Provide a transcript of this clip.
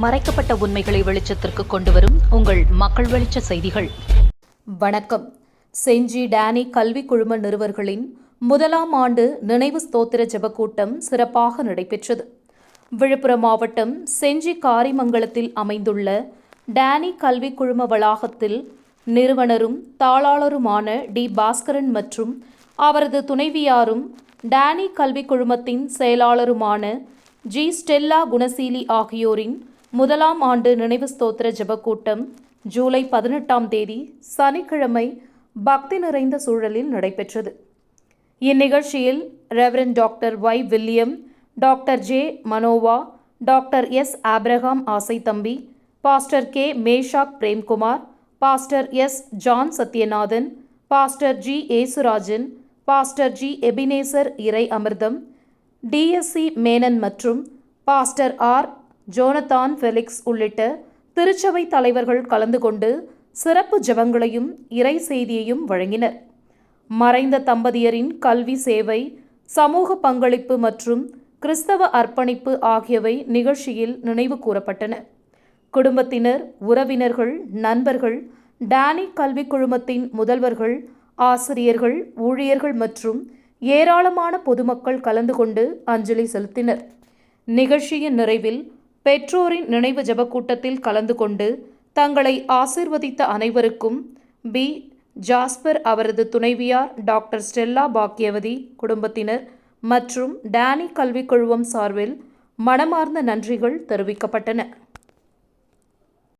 மறைக்கப்பட்ட உண்மைகளை வெளிச்சத்திற்கு கொண்டுவரும் உங்கள் மக்கள் வெளிச்ச செய்திகள். வணக்கம். செஞ்சி டேனி கல்வி குழும நிறுவர்களின் முதலாம் ஆண்டு நினைவு ஸ்தோத்திர ஜெபக்கூட்டம் சிறப்பாக நடைபெற்றது. விழுப்புரம் மாவட்டம் செஞ்சி காரிமங்கலத்தில் அமைந்துள்ள டேனி கல்வி குழும வளாகத்தில் நிறுவனரும் தாளாளருமான டி பாஸ்கரன் மற்றும் அவரது துணைவியாரும் டேனி கல்வி குழுமத்தின் செயலாளருமான ஜி ஸ்டெல்லா குணசீலி ஆகியோரின் முதலாம் ஆண்டு நினைவு ஸ்தோத்திர ஜெபக்கூட்டம் ஜூலை 18ஆம் தேதி சனிக்கிழமை பக்தி நிறைந்த சூழலில் நடைபெற்றது. இந்நிகழ்ச்சியில் reverend doctor Y William, doctor J Manova, doctor S Abraham Asaithambi, pastor K Meshach Premkumar, pastor S John Sathyanathan, pastor G Yesurajan, pastor G Ebenezer Irai Amirtham, DSC Menon மற்றும் பாஸ்டர் ஆர் ஜோனதான் ஃபெலிக்ஸ் உள்ளிட்ட திருச்சபை தலைவர்கள் கலந்து கொண்டு சிறப்பு ஜெபங்களையும் இறை செய்தியையும் வழங்கினர். மறைந்த தம்பதியரின் கல்வி சேவை, சமூக பங்களிப்பு மற்றும் கிறிஸ்தவ அர்ப்பணிப்பு ஆகியவை நிகழ்ச்சியில் நினைவு கூறப்பட்டன. குடும்பத்தினர், உறவினர்கள், நண்பர்கள், டேனி கல்வி குழுமத்தின் முதல்வர்கள், ஆசிரியர்கள், ஊழியர்கள் மற்றும் ஏராளமான பொதுமக்கள் கலந்து கொண்டு அஞ்சலி செலுத்தினர். நிகழ்ச்சியின் நிறைவில் பெற்றோரின் நினைவு ஜெபக்கூட்டத்தில் கலந்து கொண்டு தங்களை ஆசீர்வதித்த அனைவருக்கும் பி ஜாஸ்பர், அவரது துணைவியார் டாக்டர் ஸ்டெல்லா பாக்யவதி, குடும்பத்தினர் மற்றும் டேனி கல்வி குழுமம் சார்பில் மனமார்ந்த நன்றிகள் தெரிவிக்கப்பட்டன.